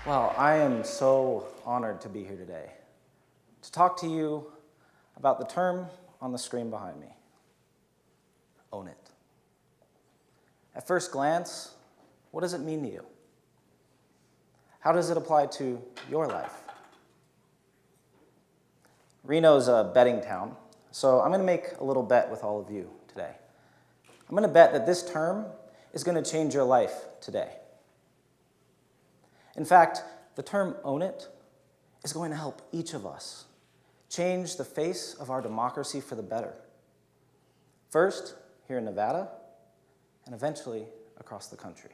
Well, I am so honored to be here today to talk to you about the term on the screen behind me, own it. At first glance, what does it mean to you? How does it apply to your life? Reno's a betting town, so I'm going to make a little bet with all of you today. I'm going to bet that this term is going to change your life today. In fact, the term own it is going to help each of us change the face of our democracy for the better. First, here in Nevada, and eventually across the country.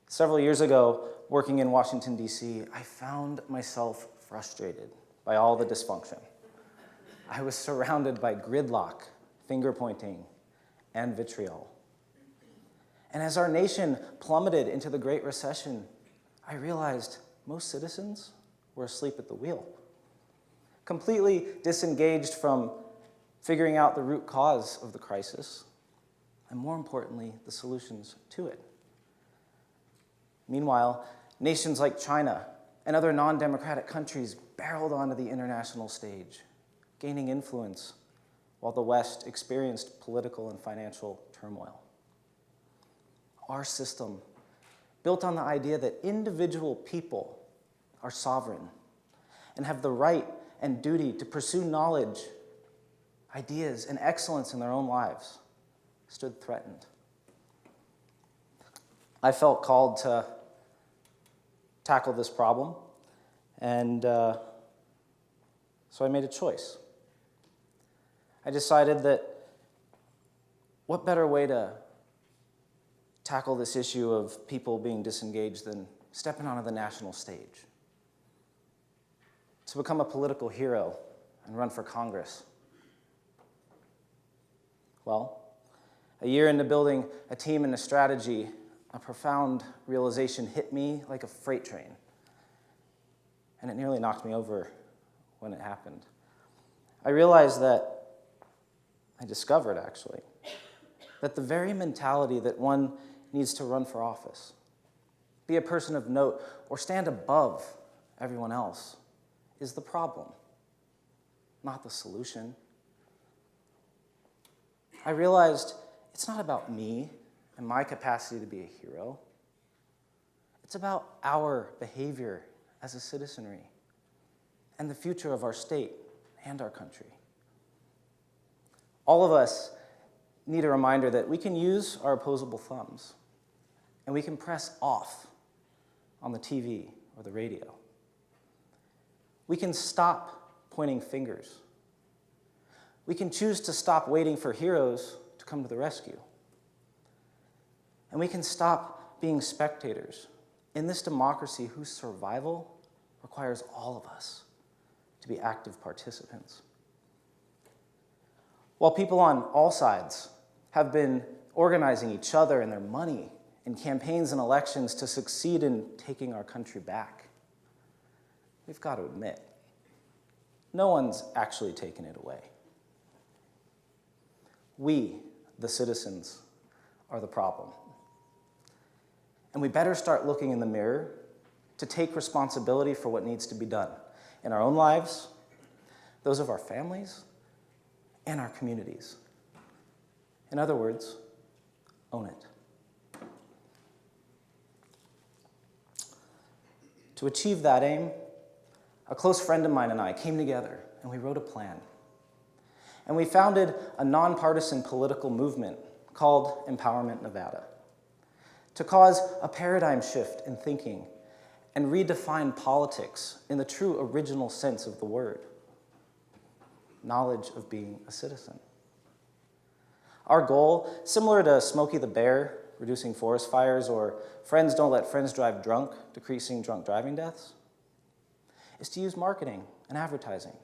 Several years ago, working in Washington, D.C., I found myself frustrated by all the dysfunction. I was surrounded by gridlock, finger-pointing, and vitriol. And as our nation plummeted into the Great Recession, I realized most citizens were asleep at the wheel, completely disengaged from figuring out the root cause of the crisis, and more importantly, the solutions to it. Meanwhile, nations like China and other non-democratic countries barreled onto the international stage, gaining influence while the West experienced political and financial turmoil. Our system, built on the idea that individual people are sovereign and have the right and duty to pursue knowledge, ideas, and excellence in their own lives, stood threatened. I felt called to tackle this problem, and so I made a choice. I decided that what better way to tackle this issue of people being disengaged than stepping onto the national stage, to become a political hero and run for Congress. Well, a year into building a team and a strategy, a profound realization hit me like a freight train, and it nearly knocked me over when it happened. I discovered actually, that the very mentality that one needs to run for office, be a person of note, or stand above everyone else is the problem, not the solution. I realized it's not about me and my capacity to be a hero. It's about our behavior as a citizenry and the future of our state and our country. All of us need a reminder that we can use our opposable thumbs and we can press off on the TV or the radio. We can stop pointing fingers. We can choose to stop waiting for heroes to come to the rescue. And we can stop being spectators in this democracy whose survival requires all of us to be active participants. While people on all sides have been organizing each other and their money in campaigns and elections to succeed in taking our country back, we've got to admit, no one's actually taken it away. We, the citizens, are the problem. And we better start looking in the mirror to take responsibility for what needs to be done in our own lives, those of our families, and our communities. In other words, own it. To achieve that aim, a close friend of mine and I came together and we wrote a plan. And we founded a nonpartisan political movement called Empowerment Nevada to cause a paradigm shift in thinking and redefine politics in the true original sense of the word: knowledge of being a citizen. Our goal, similar to Smokey the Bear, reducing forest fires, or Friends Don't Let Friends Drive Drunk, decreasing drunk driving deaths, is to use marketing and advertising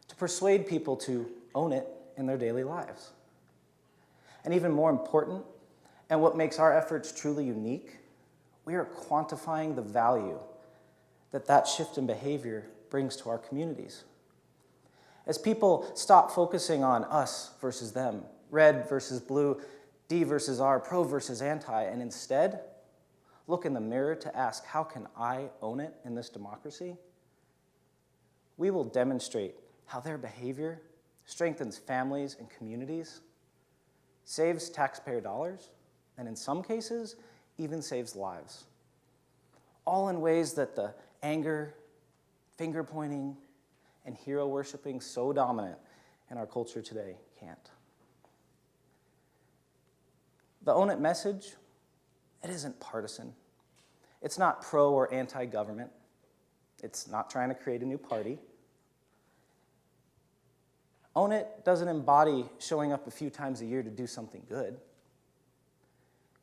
to persuade people to own it in their daily lives. And even more important, and what makes our efforts truly unique, we are quantifying the value that that shift in behavior brings to our communities. As people stop focusing on us versus them, red versus blue, D versus R, pro versus anti, and instead look in the mirror to ask, how can I own it in this democracy? We will demonstrate how their behavior strengthens families and communities, saves taxpayer dollars, and in some cases, even saves lives. All in ways that the anger, finger-pointing, and hero-worshiping so dominant in our culture today can't. The Own It message, it isn't partisan. It's not pro or anti-government. It's not trying to create a new party. Own It doesn't embody showing up a few times a year to do something good.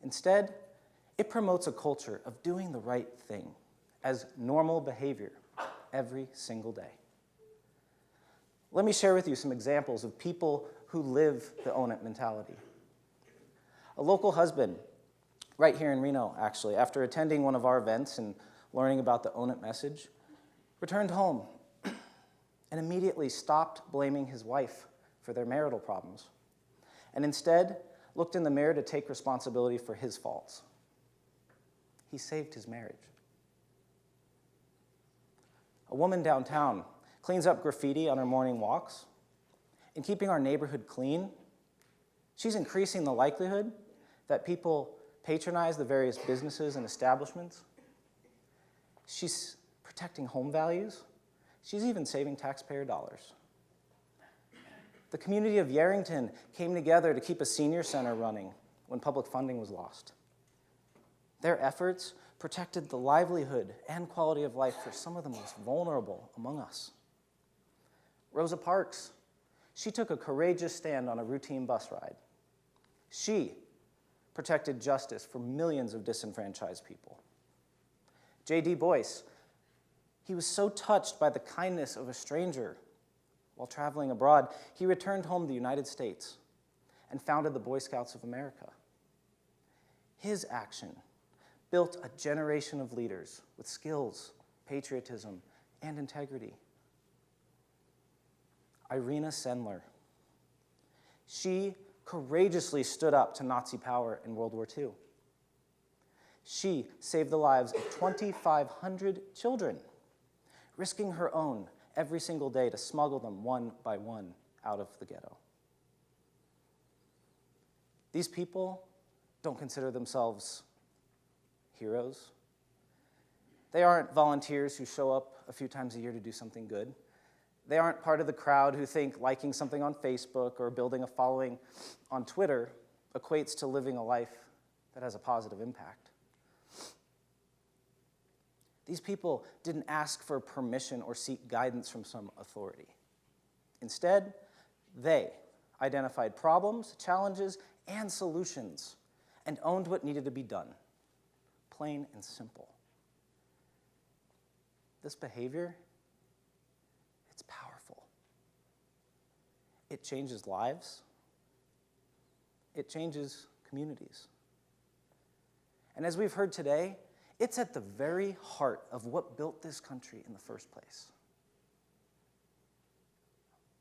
Instead, it promotes a culture of doing the right thing as normal behavior every single day. Let me share with you some examples of people who live the Own It mentality. A local husband, right here in Reno, actually, after attending one of our events and learning about the Own It message, returned home and immediately stopped blaming his wife for their marital problems, and instead looked in the mirror to take responsibility for his faults. He saved his marriage. A woman downtown cleans up graffiti on her morning walks. In keeping our neighborhood clean, she's increasing the likelihood that people patronize the various businesses and establishments. She's protecting home values. She's even saving taxpayer dollars. The community of Yerington came together to keep a senior center running when public funding was lost. Their efforts protected the livelihood and quality of life for some of the most vulnerable among us. Rosa Parks, she took a courageous stand on a routine bus ride. She protected justice for millions of disenfranchised people. J.D. Boyce, he was so touched by the kindness of a stranger while traveling abroad, he returned home to the United States and founded the Boy Scouts of America. His action built a generation of leaders with skills, patriotism, and integrity. Irina Sendler, she courageously stood up to Nazi power in World War II. She saved the lives of 2,500 children, risking her own every single day to smuggle them one by one out of the ghetto. These people don't consider themselves heroes. They aren't volunteers who show up a few times a year to do something good. They aren't part of the crowd who think liking something on Facebook or building a following on Twitter equates to living a life that has a positive impact. These people didn't ask for permission or seek guidance from some authority. Instead, they identified problems, challenges, and solutions and owned what needed to be done. Plain and simple. This behavior, it's powerful. It changes lives. It changes communities. And as we've heard today, it's at the very heart of what built this country in the first place.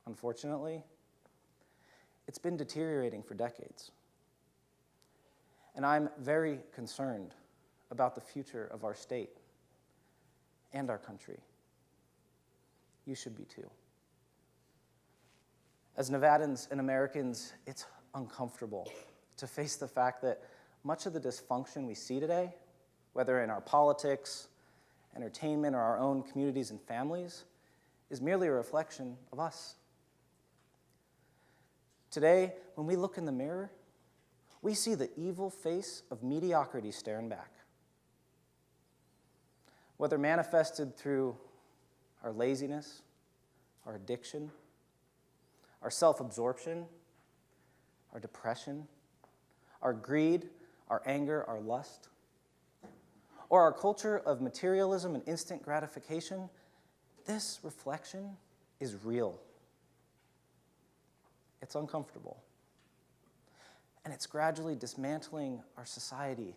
Unfortunately, it's been deteriorating for decades. And I'm very concerned about the future of our state and our country. You should be too. As Nevadans and Americans, it's uncomfortable to face the fact that much of the dysfunction we see today, whether in our politics, entertainment, or our own communities and families, is merely a reflection of us. Today, when we look in the mirror, we see the evil face of mediocrity staring back. Whether manifested through our laziness, our addiction, our self-absorption, our depression, our greed, our anger, our lust, or our culture of materialism and instant gratification, this reflection is real. It's uncomfortable. And it's gradually dismantling our society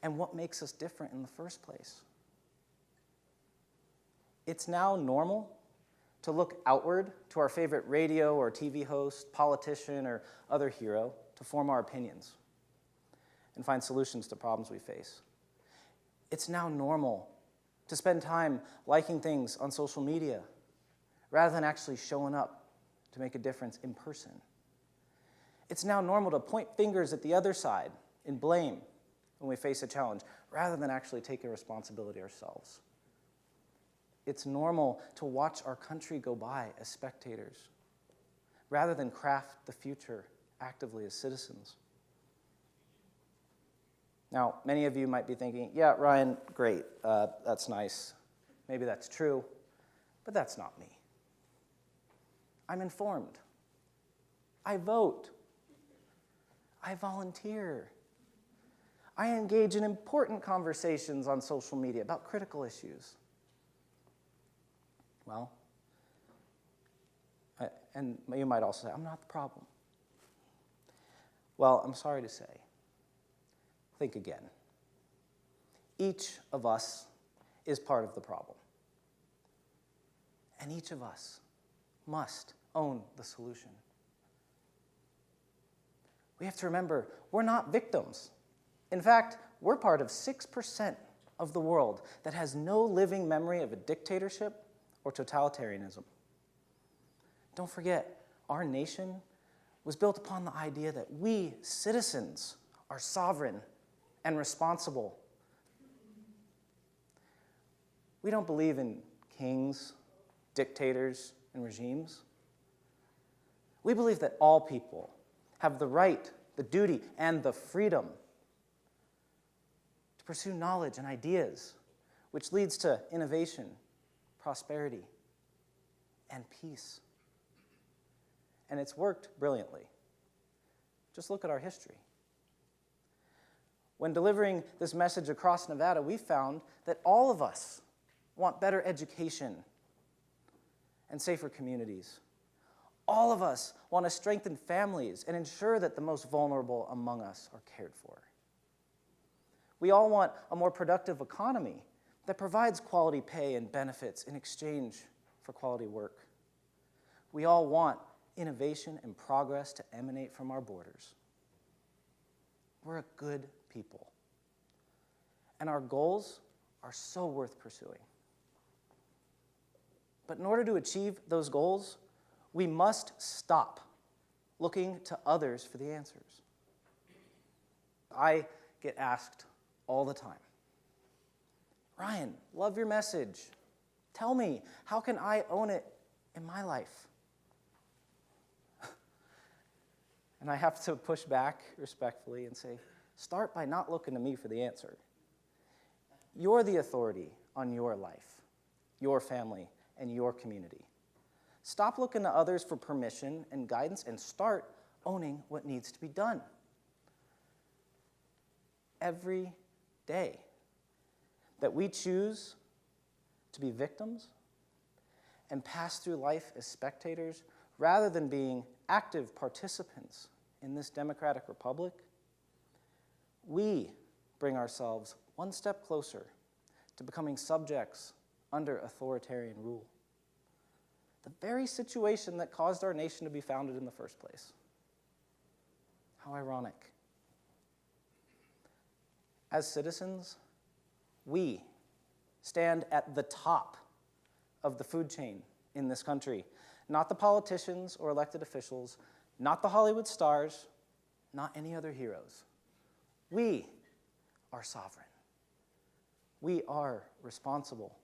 and what makes us different in the first place. It's now normal to look outward to our favorite radio or TV host, politician, or other hero to form our opinions and find solutions to problems we face. It's now normal to spend time liking things on social media rather than actually showing up to make a difference in person. It's now normal to point fingers at the other side in blame when we face a challenge rather than actually taking responsibility ourselves. It's normal to watch our country go by as spectators rather than craft the future actively as citizens. Now, many of you might be thinking, yeah, Ryan, great, that's nice. Maybe that's true, but that's not me. I'm informed. I vote. I volunteer. I engage in important conversations on social media about critical issues. Well, and you might also say, I'm not the problem. Well, I'm sorry to say, think again. Each of us is part of the problem. And each of us must own the solution. We have to remember, we're not victims. In fact, we're part of 6% of the world that has no living memory of a dictatorship or totalitarianism. Don't forget, our nation was built upon the idea that we, citizens, are sovereign and responsible. We don't believe in kings, dictators, and regimes. We believe that all people have the right, the duty, and the freedom to pursue knowledge and ideas, which leads to innovation, prosperity, and peace. And it's worked brilliantly. Just look at our history. When delivering this message across Nevada, we found that all of us want better education and safer communities. All of us want to strengthen families and ensure that the most vulnerable among us are cared for. We all want a more productive economy that provides quality pay and benefits in exchange for quality work. We all want innovation and progress to emanate from our borders. We're a good people, and our goals are so worth pursuing. But in order to achieve those goals, we must stop looking to others for the answers. I get asked all the time, Ryan, love your message. Tell me, how can I own it in my life? And I have to push back respectfully and say, start by not looking to me for the answer. You're the authority on your life, your family, and your community. Stop looking to others for permission and guidance and start owning what needs to be done. Every day that we choose to be victims and pass through life as spectators rather than being active participants in this democratic republic, we bring ourselves one step closer to becoming subjects under authoritarian rule. The very situation that caused our nation to be founded in the first place. How ironic. As citizens, we stand at the top of the food chain in this country. Not the politicians or elected officials, not the Hollywood stars, not any other heroes. We are sovereign. We are responsible.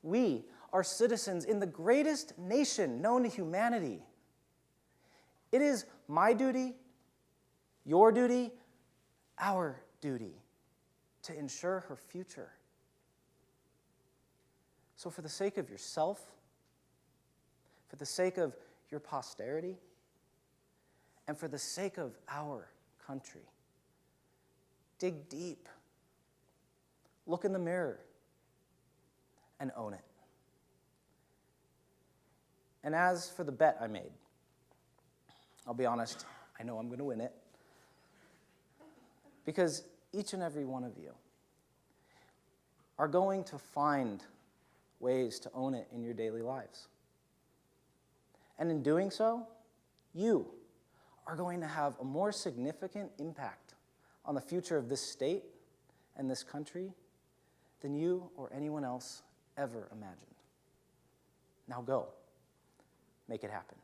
We are citizens in the greatest nation known to humanity. It is my duty, your duty, our duty to ensure her future. So for the sake of yourself, for the sake of your posterity, and for the sake of our country, dig deep, look in the mirror, and own it. And as for the bet I made, I'll be honest, I know I'm going to win it. Because each and every one of you are going to find ways to own it in your daily lives. And in doing so, you are going to have a more significant impact on the future of this state and this country than you or anyone else ever imagined. Now go. Make it happen.